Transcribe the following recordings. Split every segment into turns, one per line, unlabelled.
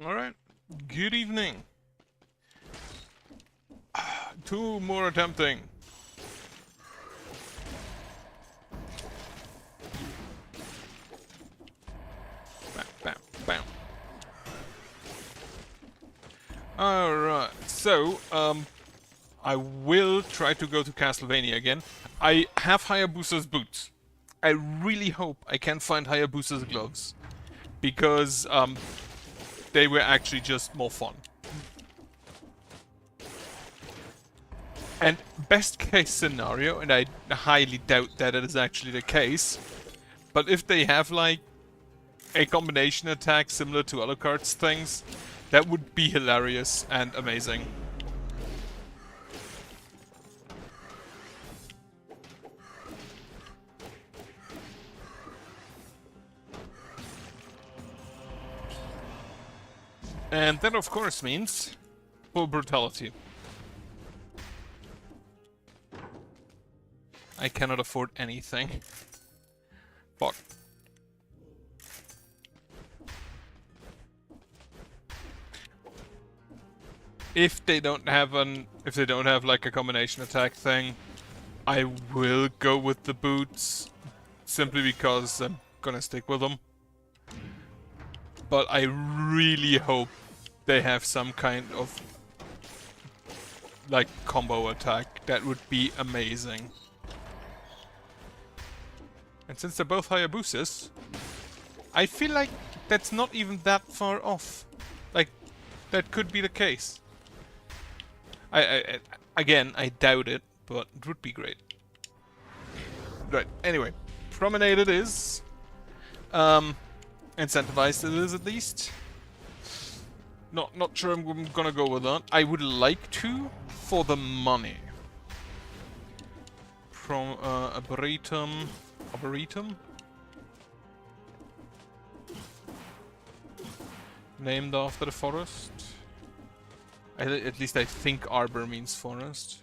Alright. Good evening. Two more attempting. Bam, bam, bam. Alright, so, I will try to go to Castlevania again. I have Hayabusa's boots. I really hope I can find Hayabusa's gloves. Because, they were actually just more fun. And best case scenario, and I highly doubt that it is actually the case, but if they have like a combination attack similar to Alucard's things, that would be hilarious and amazing. And that of course means full brutality. I cannot afford anything. Fuck. If they don't have like a combination attack thing, I will go with the boots simply because I'm gonna stick with them. But I really hope they have some kind of like combo attack. That would be amazing. And since they're both Hayabusas, I feel like that's not even that far off. Like, that could be the case. Again, I doubt it, but it would be great. Right, anyway. Promenade it is. Incentivized it is at least. Not sure I'm gonna go with that. I would like to for the money. From Arboretum. Arboretum? Named after the forest. At least I think arbor means forest.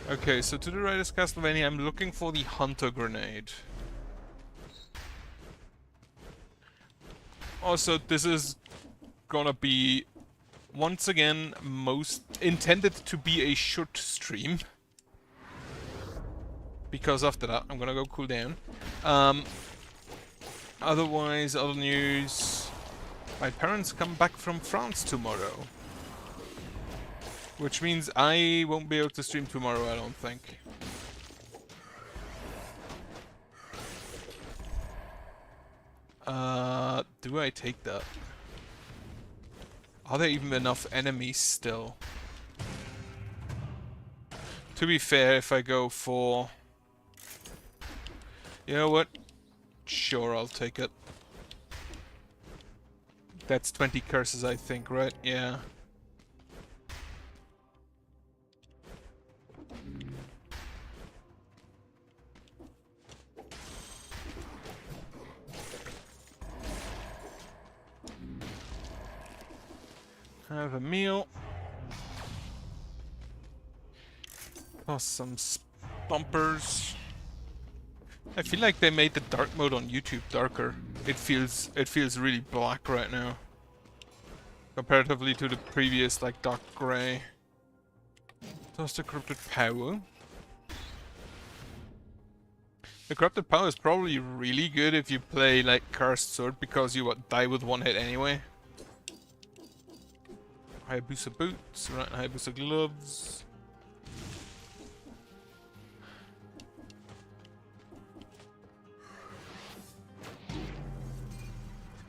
Okay, so to the right is Castlevania. I'm looking for the Hunter Grenade. Also, this is gonna be, once again, most intended to be a short stream. Because after that, I'm gonna go cool down. Otherwise, other news... My parents come back from France tomorrow. Which means I won't be able to stream tomorrow, I don't think. Do I take that? Are there even enough enemies still? To be fair, if I go for... You know what? Sure, I'll take it. That's 20 curses, I think, right? Yeah. Have a meal. Plus some bumpers. I feel like they made the dark mode on YouTube darker. It feels really black right now. Comparatively to the previous like dark grey. Toss the corrupted power. The corrupted power is probably really good if you play like Cursed Sword because you die with one hit anyway. Hayabusa boots, right? Hayabusa gloves.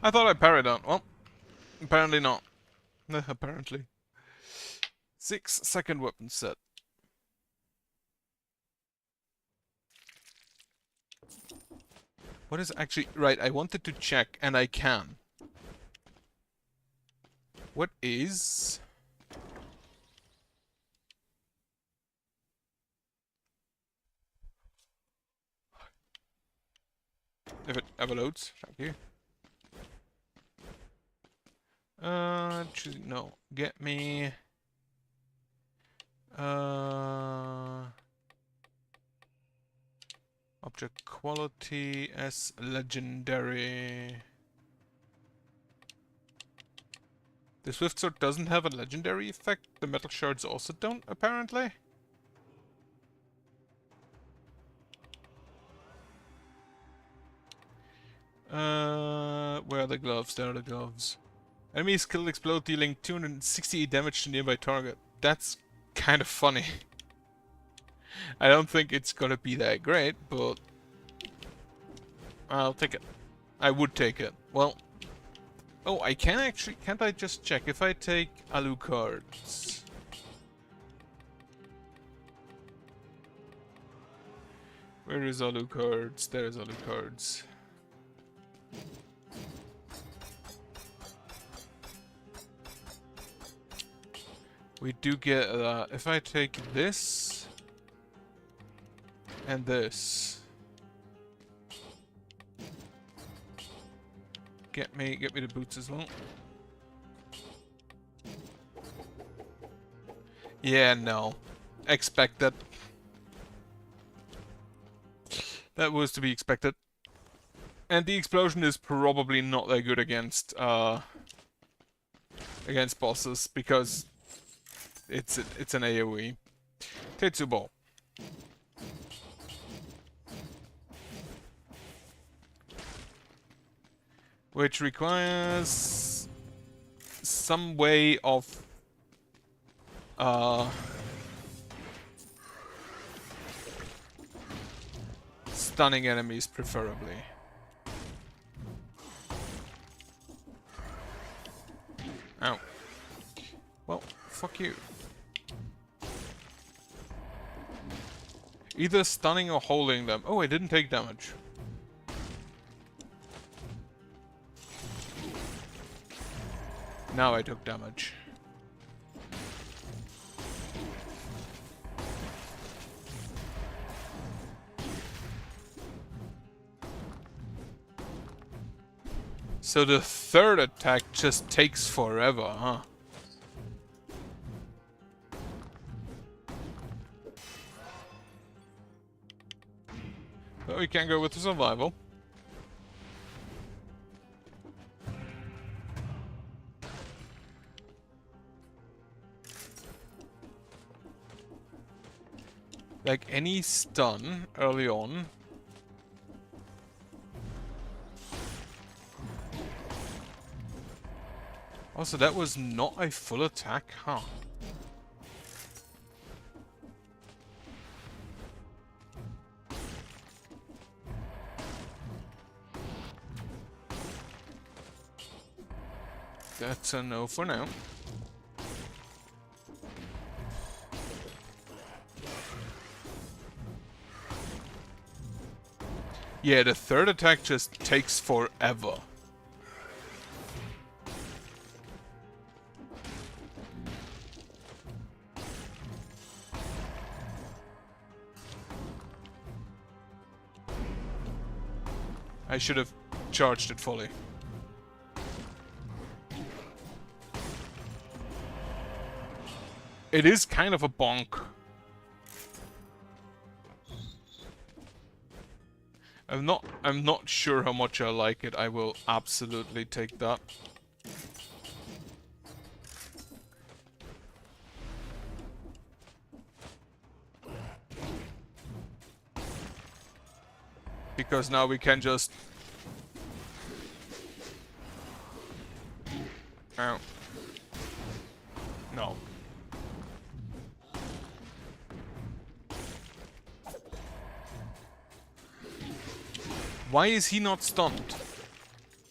I thought I parried on. Well, apparently not. Apparently. 6-second weapon set. What is actually... Right, I wanted to check, and I can. What is... If it ever loads, thank you. No. Get me... Object quality as legendary. The Swift Sword doesn't have a legendary effect. The Metal Shards also don't, apparently. Where are the gloves? There are the gloves. Enemies killed explode, dealing 268 damage to nearby target. That's kind of funny. I don't think it's gonna be that great, but I'll take it. I would take it. Well, oh, I can actually... Can't I just check if I take Alucards? Where is Alucards? There is Alucards. We do get if I take this and this, get me the boots as well. Yeah, no, expected. That was to be expected. And the explosion is probably not that good against bosses because it's an AoE. Tetsubo. Which requires some way of stunning enemies, preferably. Ow. Well, fuck you. Either stunning or holding them. Oh, I didn't take damage. Now I took damage. So the third attack just takes forever, huh? But we can go with the survival. Like any stun early on. Also, that was not a full attack, huh? That's a no for now. Yeah, the third attack just takes forever. I should have charged it fully. It is kind of a bonk. I'm not sure how much I like it. I will absolutely take that. Because now we can just... Ow. No. Why is he not stunned?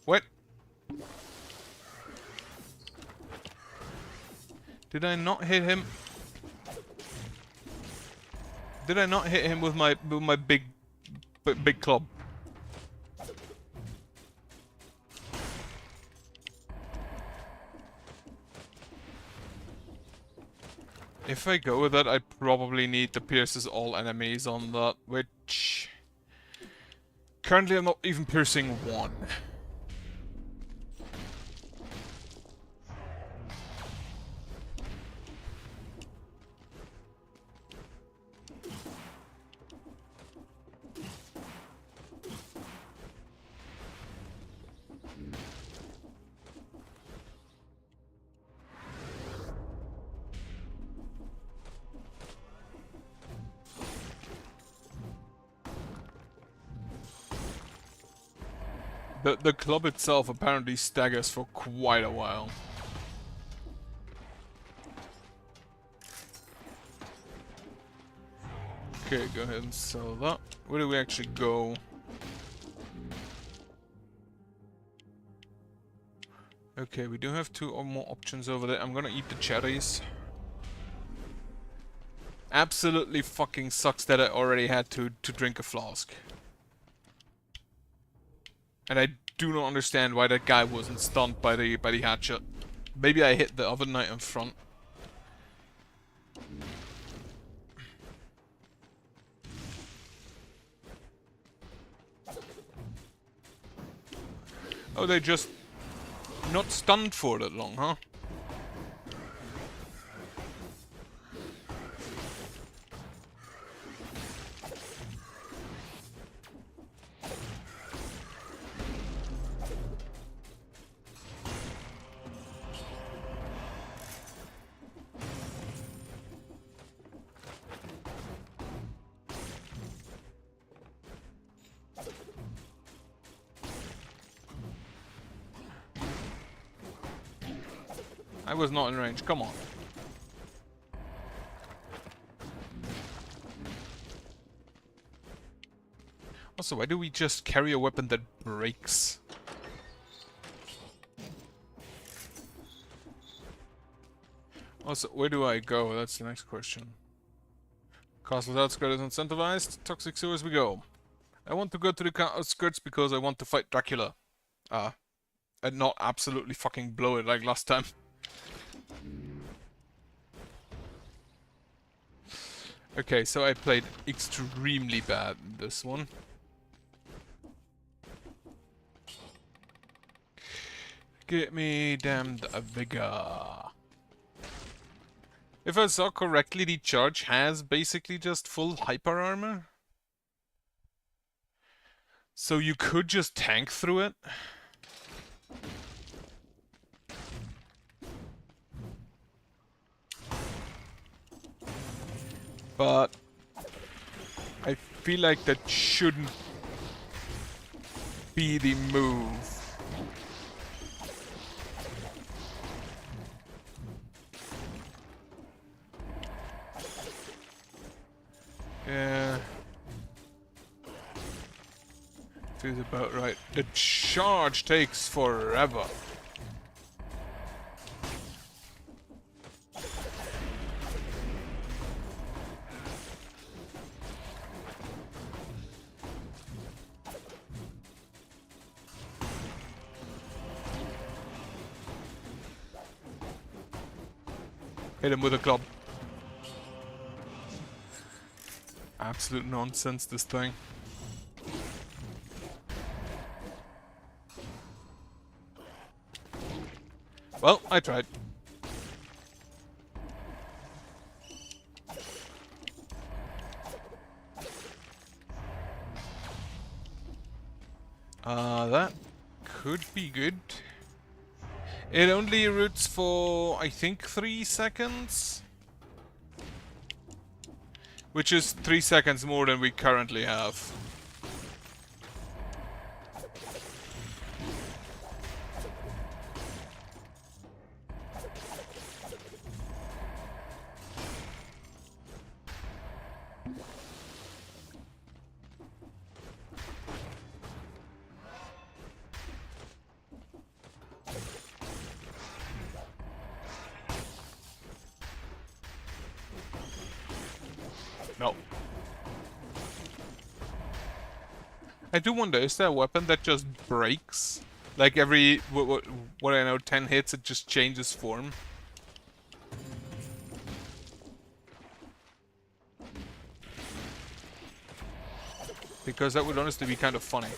What? Did I not hit him? Did I not hit him with my big club? If I go with that, I probably need to pierces all enemies on that, which... Currently I'm not even piercing one. The club itself apparently staggers for quite a while. Okay, go ahead and sell that. Where do we actually go? Okay, we do have 2 or more options over there. I'm gonna eat the cherries. Absolutely fucking sucks that I already had to drink a flask. And I do not understand why that guy wasn't stunned by the hatchet. Maybe I hit the other knight in front. Oh, they just not stunned for that long, huh? I was not in range, come on. Also, why do we just carry a weapon that breaks? Also, where do I go? That's the next question. Castle's outskirts is incentivized. Toxic sewers we go. I want to go to the outskirts because I want to fight Dracula. And not absolutely fucking blow it like last time. Okay, so I played extremely bad in this one. Get me damned vigor. If I saw correctly, the charge has basically just full hyper armor. So you could just tank through it. But I feel like that shouldn't be the move. Yeah. Feels about right. The charge takes forever. Hit him with a club. Absolute nonsense, this thing. Well, I tried. That could be good. It only roots for, I think, 3 seconds? Which is 3 seconds more than we currently have. No. I do wonder, is there a weapon that just breaks? Like every, what I know, 10 hits it just changes form? Because that would honestly be kind of funny.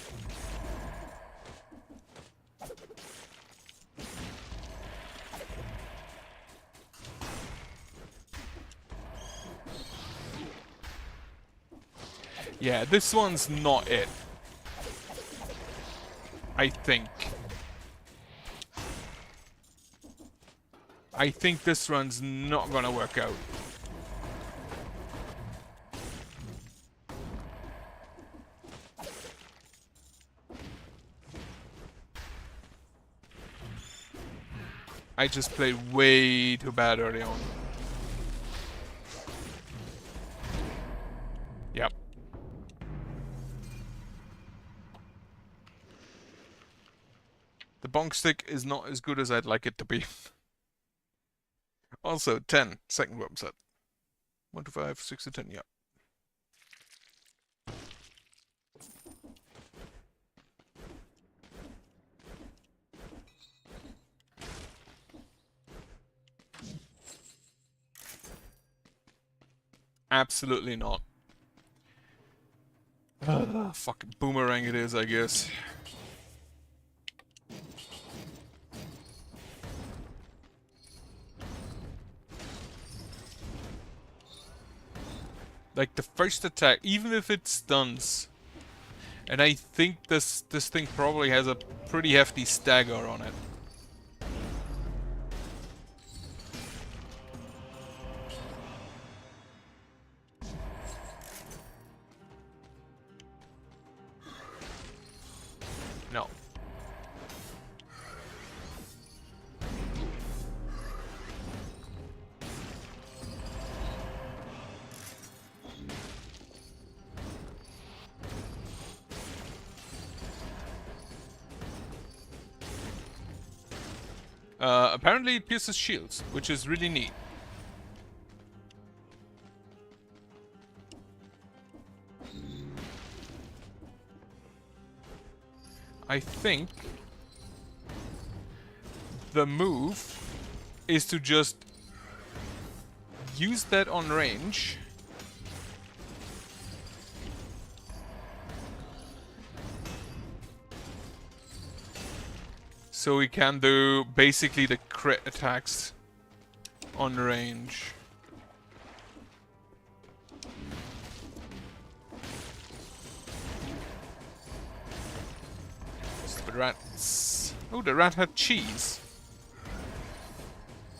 Yeah, this one's not it. I think. I think this run's not gonna work out. I just played way too bad early on. Yep. The bonk stick is not as good as I'd like it to be. Also, 10, second weapon set. 1 to 5, 6 to 10, yeah. Absolutely not. Fucking boomerang it is, I guess. Like the first attack, even if it stuns, and I think this thing probably has a pretty hefty stagger on it. No. Apparently it pierces shields, which is really neat. I think the move is to just use that on range. So we can do basically the crit attacks on range. Stupid rats. Oh, the rat had cheese.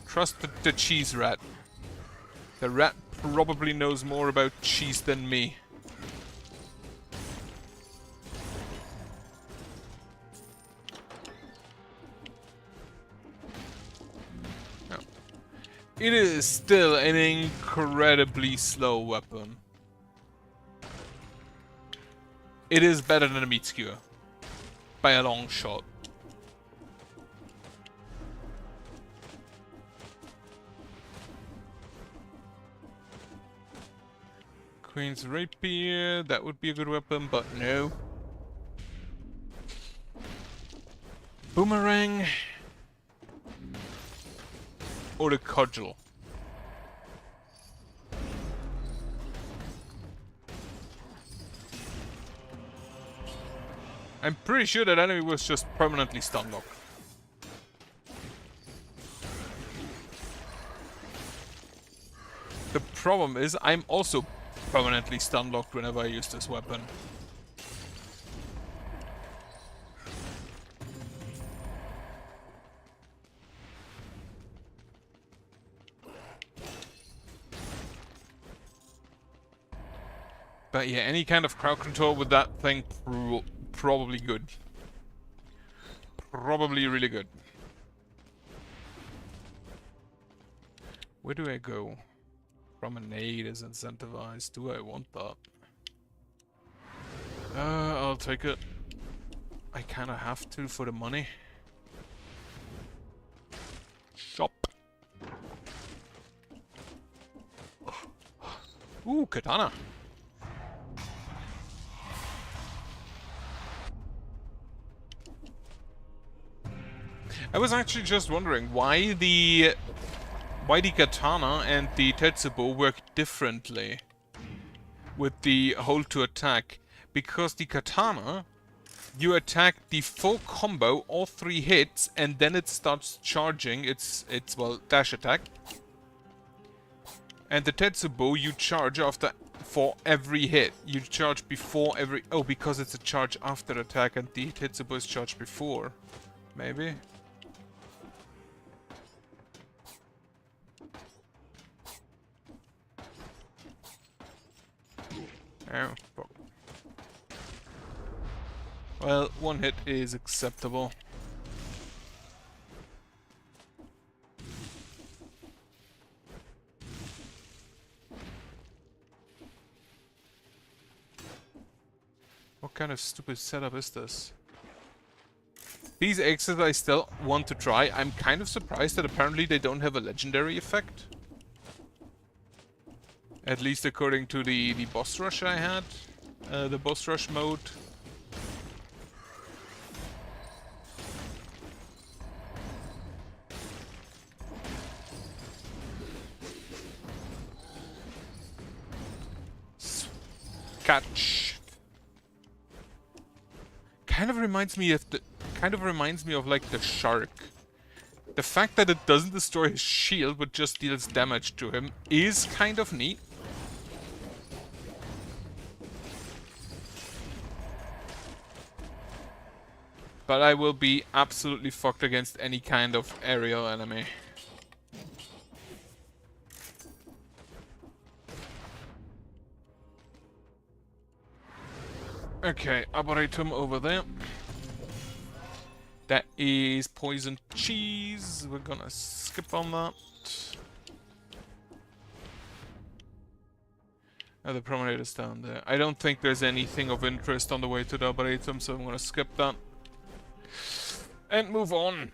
Trust the cheese rat. The rat probably knows more about cheese than me. It is still an incredibly slow weapon. It is better than a meat skewer. By a long shot. Queen's Rapier, that would be a good weapon, but no. Boomerang. Or the cudgel. I'm pretty sure that enemy was just permanently stun locked. The problem is I'm also permanently stun locked whenever I use this weapon. But yeah, any kind of crowd control with that thing, probably good. Probably really good. Where do I go? Promenade is incentivized. Do I want that? I'll take it. I kinda have to for the money. Shop. Ooh, katana. I was actually just wondering why the katana and the tetsubo work differently with the hold to attack. Because the katana, you attack the full combo, all 3 hits, and then it starts charging its well, dash attack. And the tetsubo, you charge for every hit. You charge before every... Oh, because it's a charge after attack and the tetsubo is charged before. Maybe? Oh, fuck. Well, 1 hit is acceptable. What kind of stupid setup is this? These exits I still want to try. I'm kind of surprised that apparently they don't have a legendary effect. At least according to the boss rush I had. The boss rush mode. Catch. Kind of reminds me of like the shark. The fact that it doesn't destroy his shield but just deals damage to him is kind of neat. But I will be absolutely fucked against any kind of aerial enemy. Okay, Arboretum over there. That is poison cheese. We're gonna skip on that. Oh, the promenade is down there. I don't think there's anything of interest on the way to the Arboretum, so I'm gonna skip that. And move on.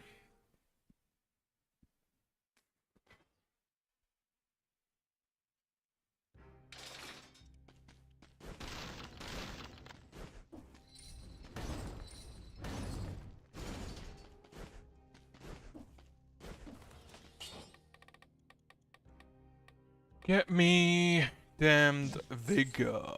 Get me damned vigor.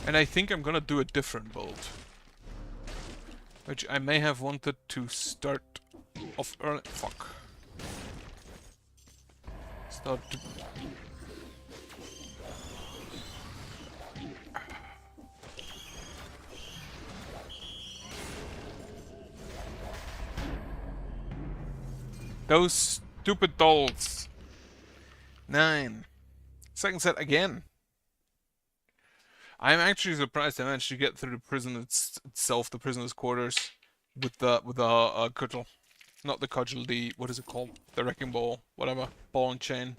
And I think I'm gonna do a different build. Which I may have wanted to start off early. Fuck. Start to... Those stupid dolls. 9. Second set again. I'm actually surprised I managed to get through the prison itself, the prisoner's quarters, with the cudgel. Not the cudgel, the, what is it called? The wrecking ball, whatever. Ball and chain.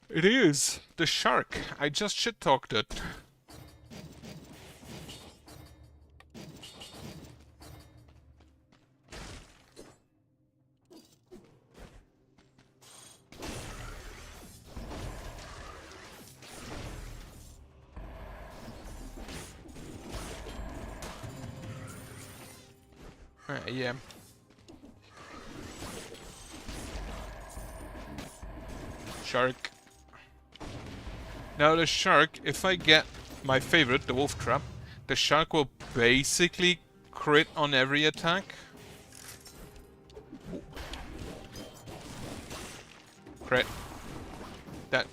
It is! The shark! I just shit-talked it. Yeah. Shark. Now the shark, if I get my favorite, the wolf trap, the shark will basically crit on every attack. Crit. That,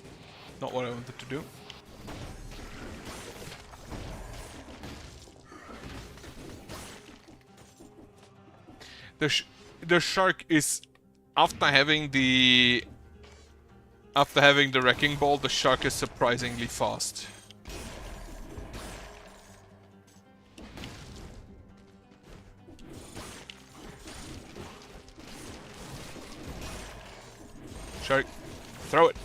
not what I wanted to do. The shark is, after having the wrecking ball, the shark is surprisingly fast. Shark, throw it.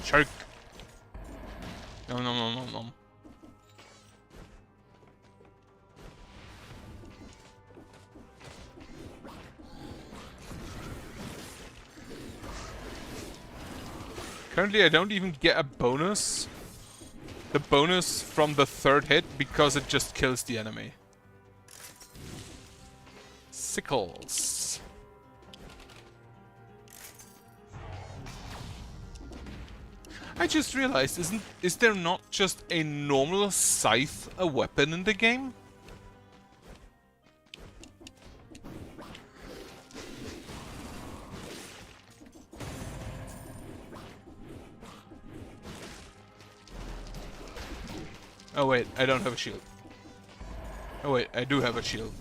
Shark. No. Currently I don't even get a bonus. The bonus from the third hit because it just kills the enemy. Sickles. I just realized, is there not just a normal scythe a weapon in the game? Oh wait, I don't have a shield. Oh wait, I do have a shield.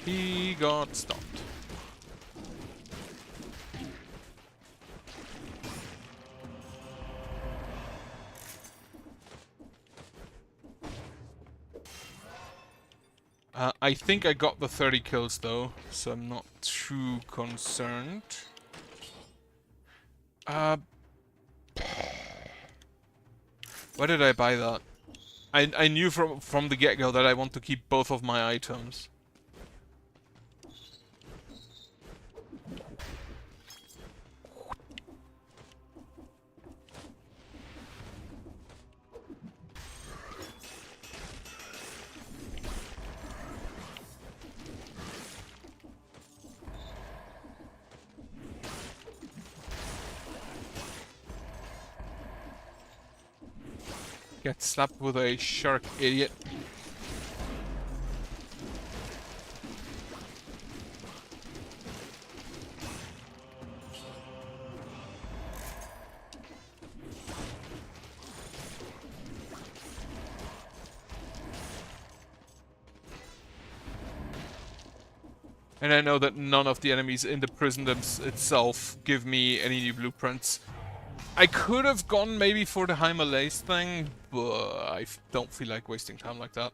He got stopped. I think I got the 30 kills though, so I'm not too concerned. Why did I buy that? I knew from the get-go that I want to keep both of my items. Get slapped with a shark, idiot. And I know that none of the enemies in the prison itself give me any new blueprints. I could have gone maybe for the high Malays thing, but I don't feel like wasting time like that.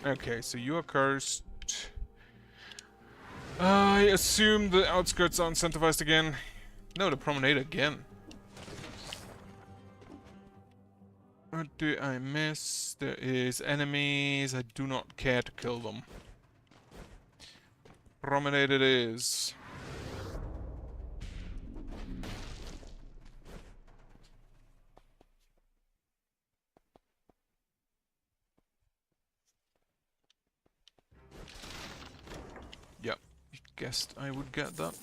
Okay, so you are cursed. I assume the outskirts are incentivized again. No, the promenade again. What do I miss? There is enemies. I do not care to kill them. Promenade it is. Yep, guessed I would get that.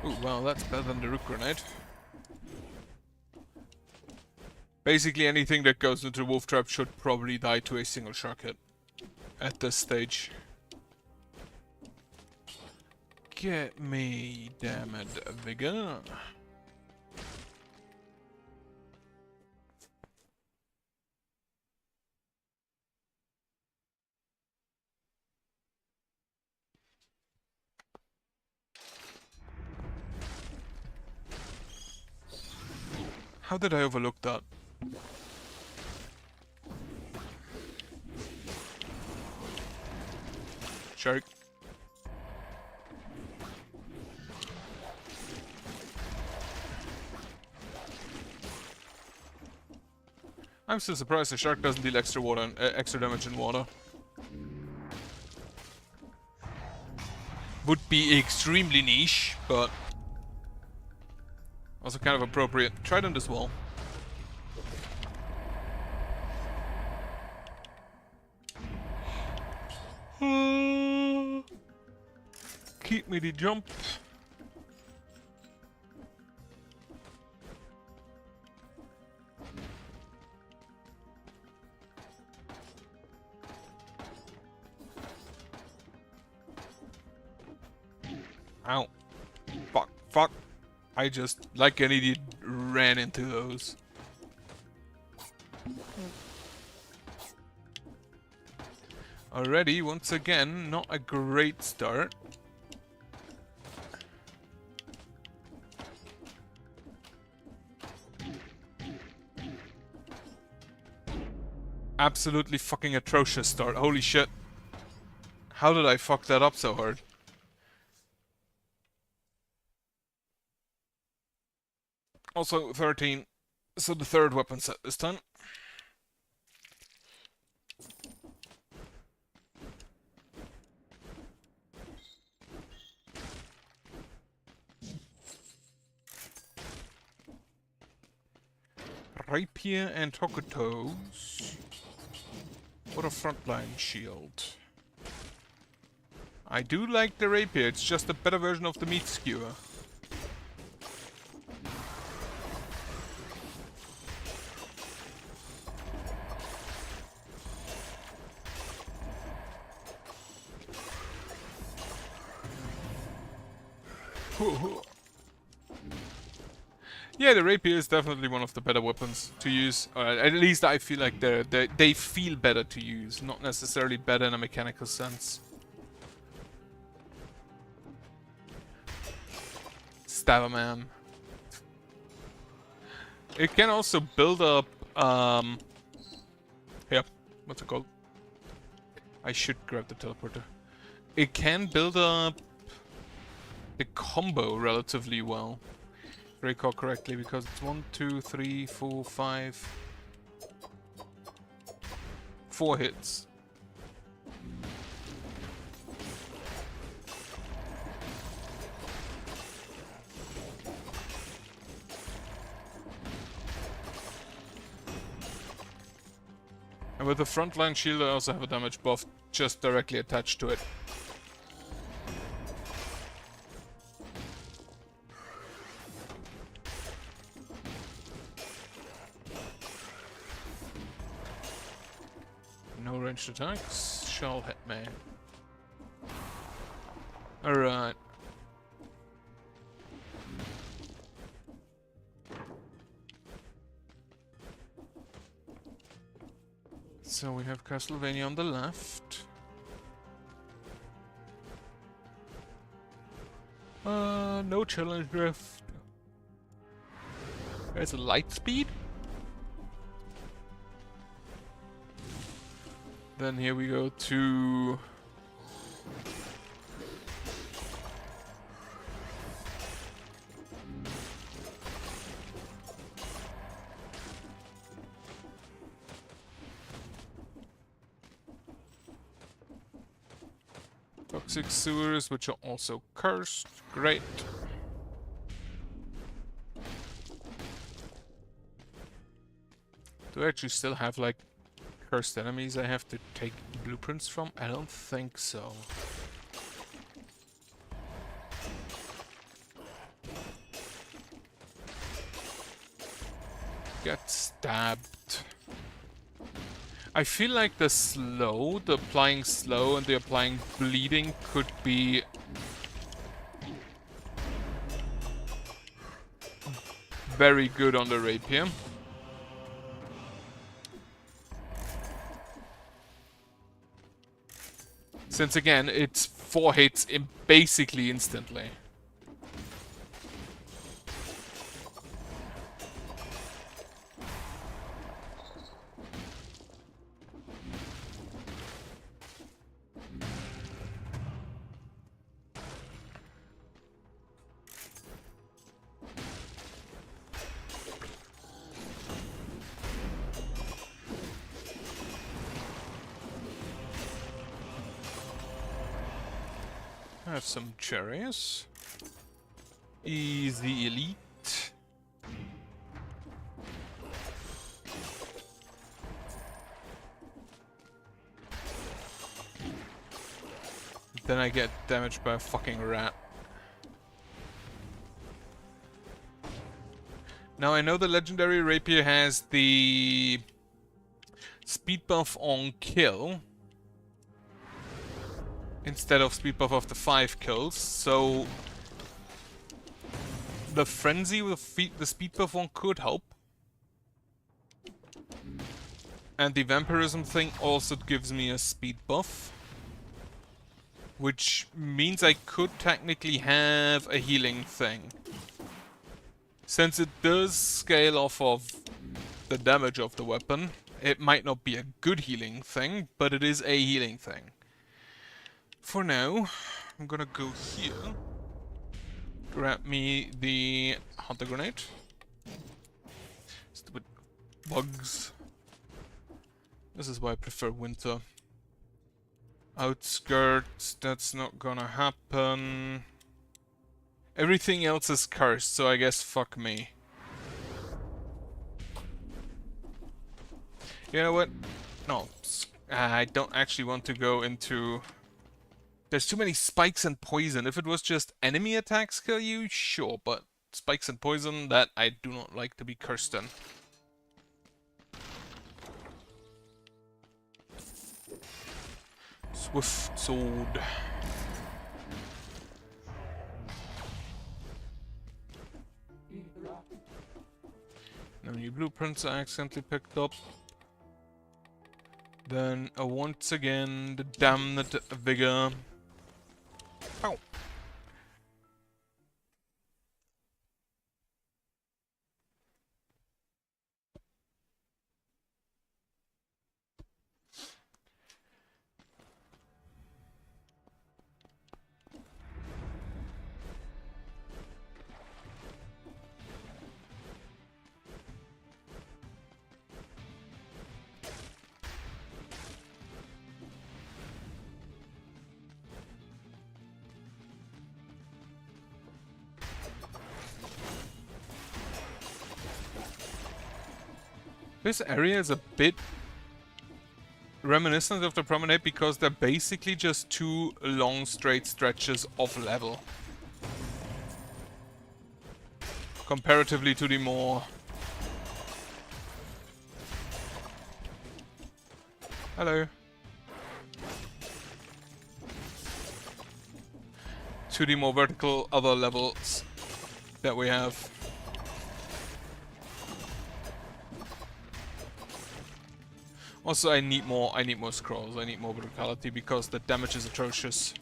Ooh, wow, that's better than the root grenade. Basically anything that goes into the wolf trap should probably die to a single shark hit at this stage. Get me, damn it, vigor. How did I overlook that? Shark. I'm still surprised the shark doesn't deal extra damage in water. Would be extremely niche, but also kind of appropriate. Trident as well. Keep me the jump. Ow. Fuck, fuck. I just, like an idiot, ran into those. Already, once again, not a great start. Absolutely fucking atrocious start. Holy shit. How did I fuck that up so hard? Also 13, so the third weapon set this time. Rapier and Hokutos. What a frontline shield. I do like the rapier, it's just a better version of the meat skewer. Yeah, the rapier is definitely one of the better weapons to use. At least I feel like they feel better to use, not necessarily better in a mechanical sense. Stabber man. It can also build up. Yeah, what's it called? I should grab the teleporter. It can build up the combo relatively well. If I recall correctly, because it's 1, 2, 3, 4, 5, 4 hits. And with the frontline shield I also have a damage buff just directly attached to it. No ranged attacks shall hit me. Alright. So we have Castlevania on the left. No challenge drift. There's a light speed. Then here we go to... Toxic sewers, which are also cursed. Great. Do I actually still have, like, cursed enemies I have to take blueprints from? I don't think so. Get stabbed. I feel like the slow, the applying slow and the applying bleeding could be very good on the rapier. Since again, it's 4 hits in basically instantly. I have some cherries. Easy elite. Then I get damaged by a fucking rat. Now I know the legendary rapier has the speed buff on kill instead of speed buff after 5 kills, so the frenzy with the speed buff one could help. And the vampirism thing also gives me a speed buff, which means I could technically have a healing thing. Since it does scale off of the damage of the weapon, it might not be a good healing thing, but it is a healing thing. For now, I'm gonna go here. Grab me the hunter grenade. Stupid bugs. This is why I prefer winter. Outskirts, that's not gonna happen. Everything else is cursed, so I guess fuck me. You know what? No, I don't actually want to go into... There's too many spikes and poison. If it was just enemy attacks kill you, sure, but spikes and poison, that I do not like to be cursed in. Swift sword. No new blueprints I accidentally picked up. Then, once again, the damned vigor. Ow! This area is a bit reminiscent of the promenade because they're basically just two long straight stretches of level. Comparatively to the more... Hello. To the more vertical other levels that we have. Also, I need more scrolls. I need more brutality because the damage is atrocious.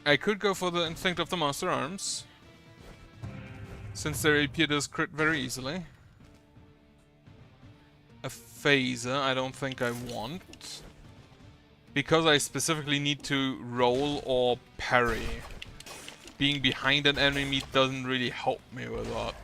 I could go for the Instinct of the Master Arms, since their AP does crit very easily. A phaser, I don't think I want. Because I specifically need to roll or parry. Being behind an enemy doesn't really help me with that.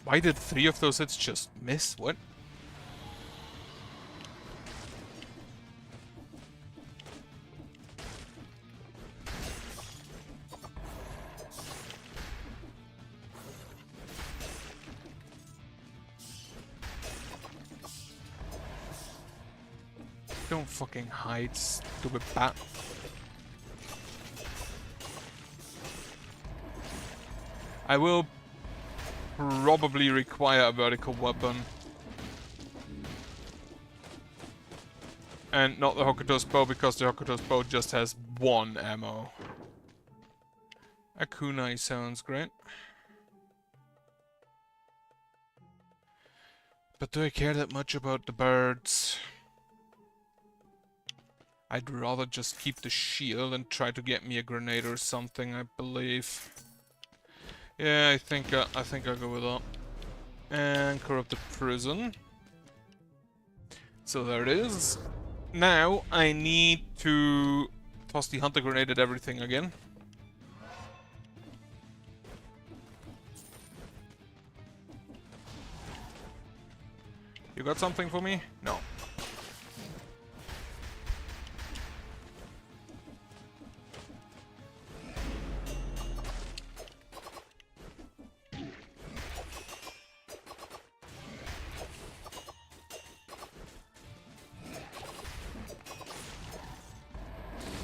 Why did 3 of those hits just miss? What? Don't fucking hide, stupid bat. I will probably require a vertical weapon. And not the Hokuto's bow, because the Hokuto's bow just has 1 ammo. A kunai sounds great. But do I care that much about the birds? I'd rather just keep the shield and try to get me a grenade or something, I believe. Yeah, I think I'll go with that. And Corrupted Prison. So there it is. Now I need to toss the Hunter Grenade at everything again. You got something for me? No.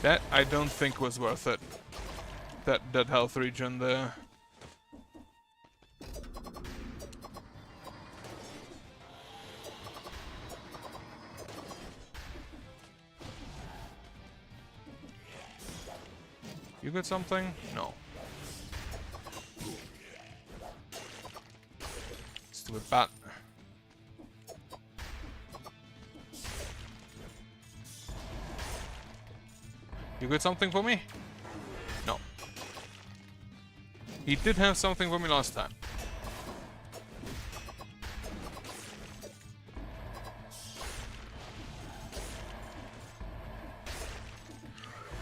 That I don't think was worth it. That health regen there. You got something? No. Stupid bat. You got something for me? No. He did have something for me last time.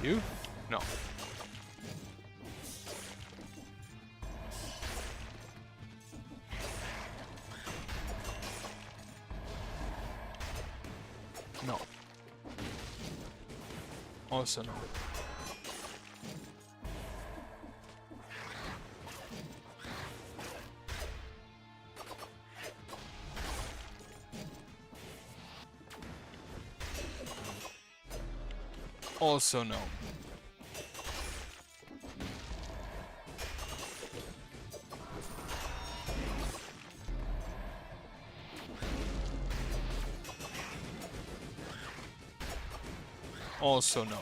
You? No. No. Also no. Also no. Also no.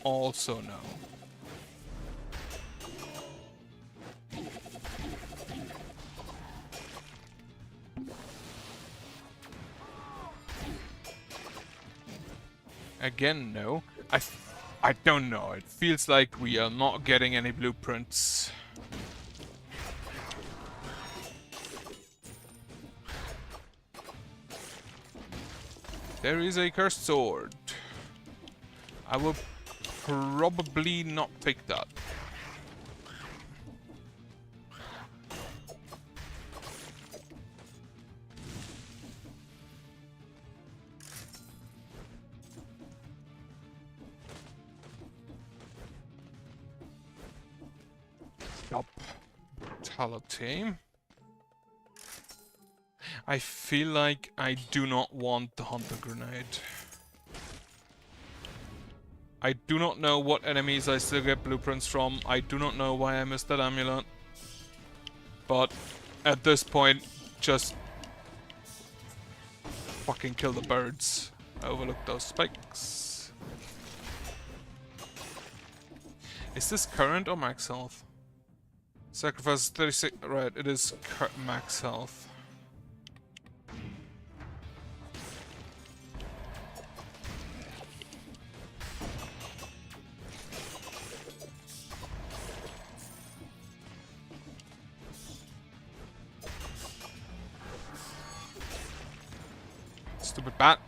Also no. Again, no. I don't know. It feels like we are not getting any blueprints. There is a cursed sword. I will probably not pick that. Yup. Brutality. I feel like I do not want the Hunter Grenade. I do not know what enemies I still get blueprints from. I do not know why I missed that amulet. But at this point, just fucking kill the birds. Overlook those spikes. Is this current or max health? Sacrifice 36. Right, it is max health. Stupid bat.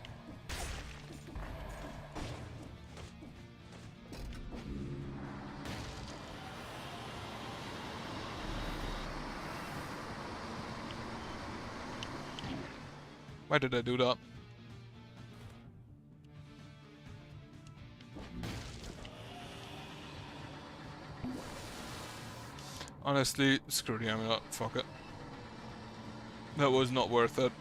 Why did I do that? Honestly, screw the amulet. Fuck it. That was not worth it.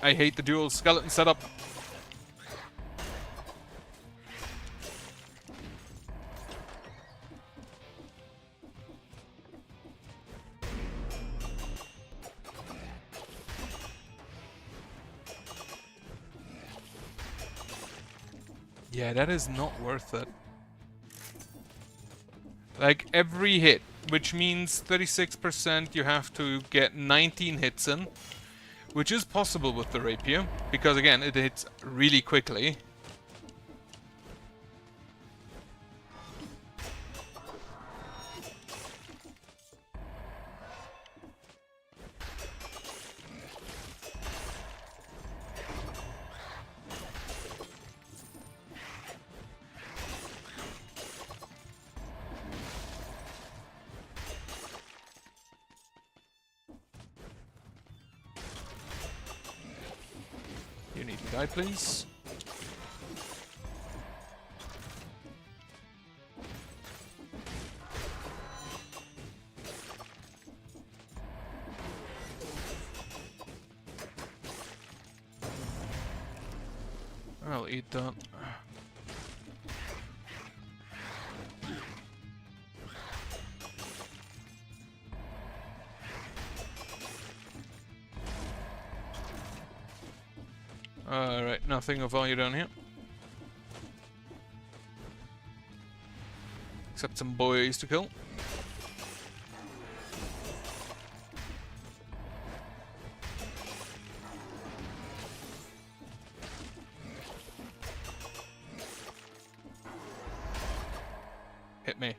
I hate the dual skeleton setup. Yeah, that is not worth it. Like, every hit, which means 36% you have to get 19 hits in. Which is possible with the rapier, because again, it hits really quickly. You need to die, please. I'll eat that. Alright, nothing of value down here. Except some boys to kill. Hit me.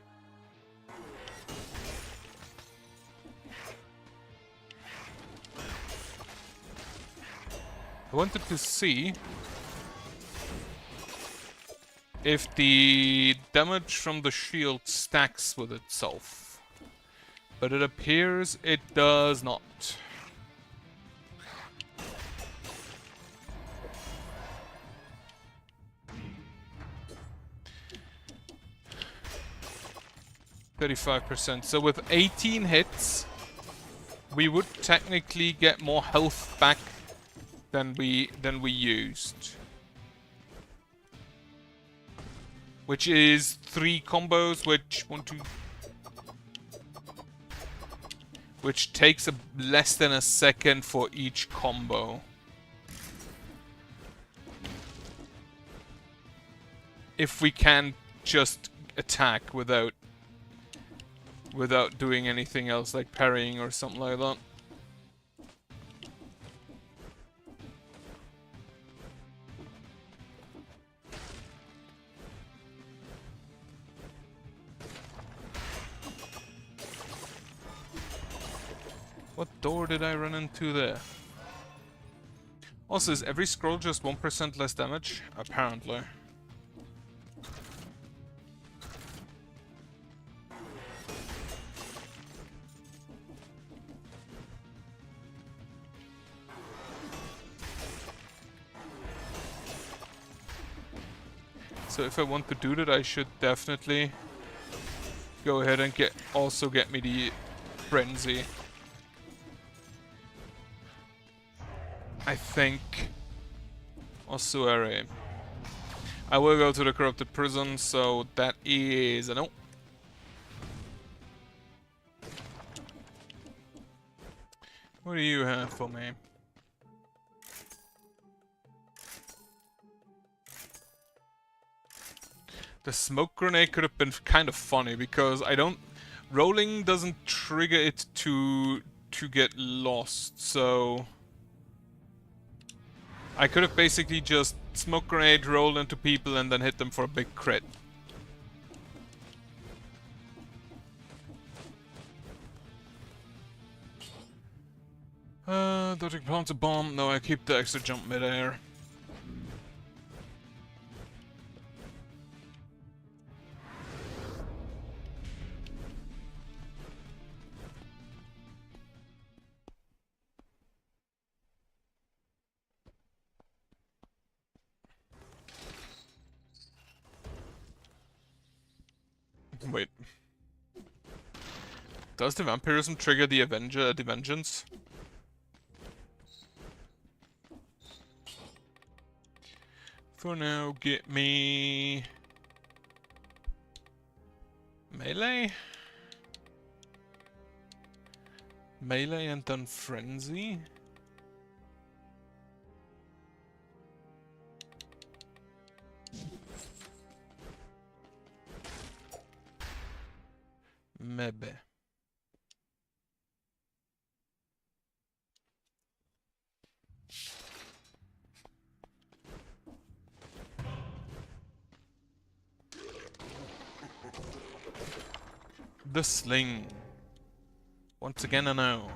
I wanted to see if the damage from the shield stacks with itself. But it appears it does not. %. So with 18 hits, we would technically get more health back than we used. Which is 3 combos, which takes less than a second for each combo. If we can just attack without doing anything else like parrying or something like that. What door did I run into there? Also, is every scroll just 1% less damage? Apparently. So if I want to do that, I should definitely go ahead and also get me the frenzy. I think Ossuary. I will go to the corrupted prison, so that is a no. What do you have for me? The smoke grenade could have been kind of funny because rolling doesn't trigger it to get lost, so I could have basically just smoke grenade, roll into people, and then hit them for a big crit. Dodging plant a bomb. No, I keep the extra jump midair. Wait. Does the vampirism trigger the vengeance? For now, get me melee? Melee and then frenzy? Maybe. The sling. Once again, a no.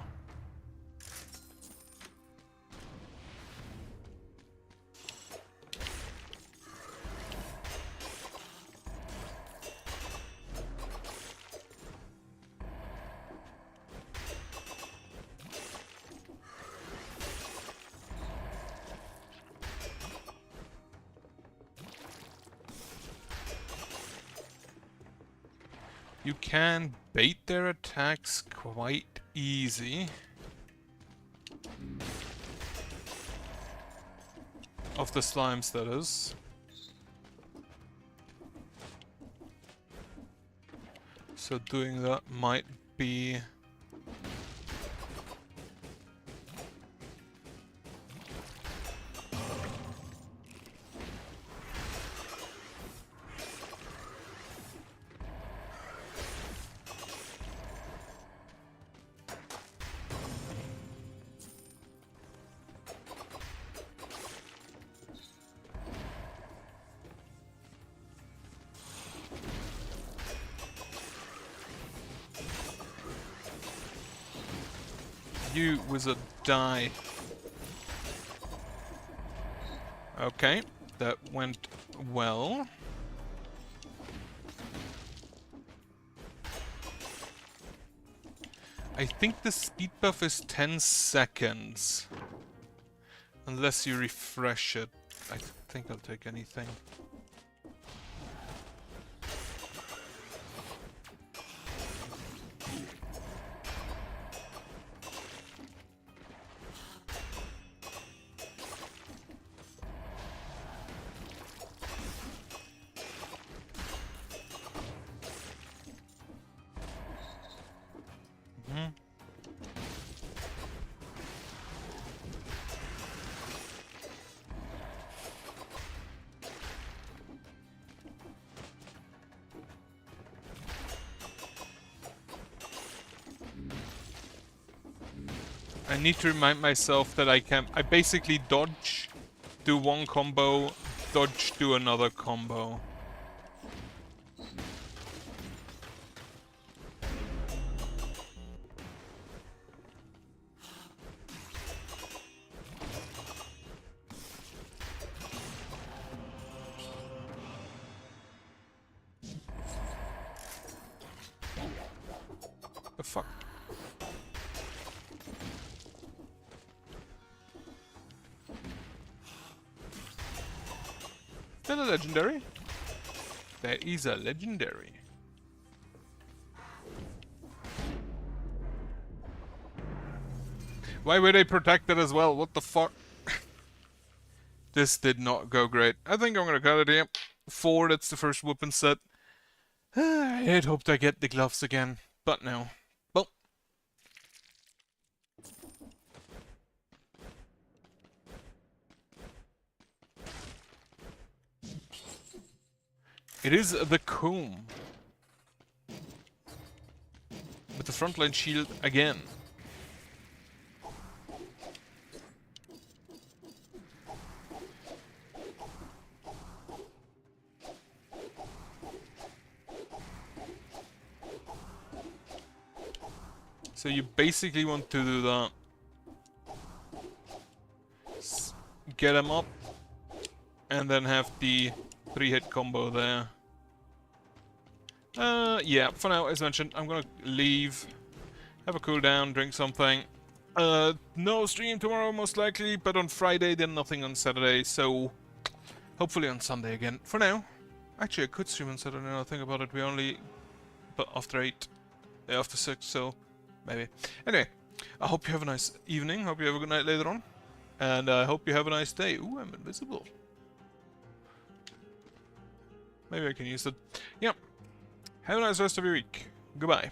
You can bait their attacks quite easy. Of the slimes, that is. So doing that might be... You wizard, die. Okay, that went well. I think the speed buff is 10 seconds. Unless you refresh it. I think I'll take anything. I need to remind myself that I basically dodge, do one combo, dodge, do another combo. The fuck? Is that a legendary? That is a legendary. Why were they protected as well? What the fuck? This did not go great. I think I'm gonna cut it here. 4, that's the first weapon set. I had hoped I get the gloves again, but no. Well. It is the comb. With the frontline shield again. So you basically want to do that. Get him up. And then have the 3-hit combo there. Yeah, for now, as mentioned, I'm gonna leave. Have a cooldown, drink something. No stream tomorrow, most likely, but on Friday, then nothing on Saturday, so hopefully on Sunday again. For now, actually, I could stream on Saturday now I think about it. We only... but after 8, after 6, so maybe. Anyway, I hope you have a nice evening, hope you have a good night later on, and I hope you have a nice day. Ooh, I'm invisible. Maybe I can use it. Yeah. Have a nice rest of your week. Goodbye.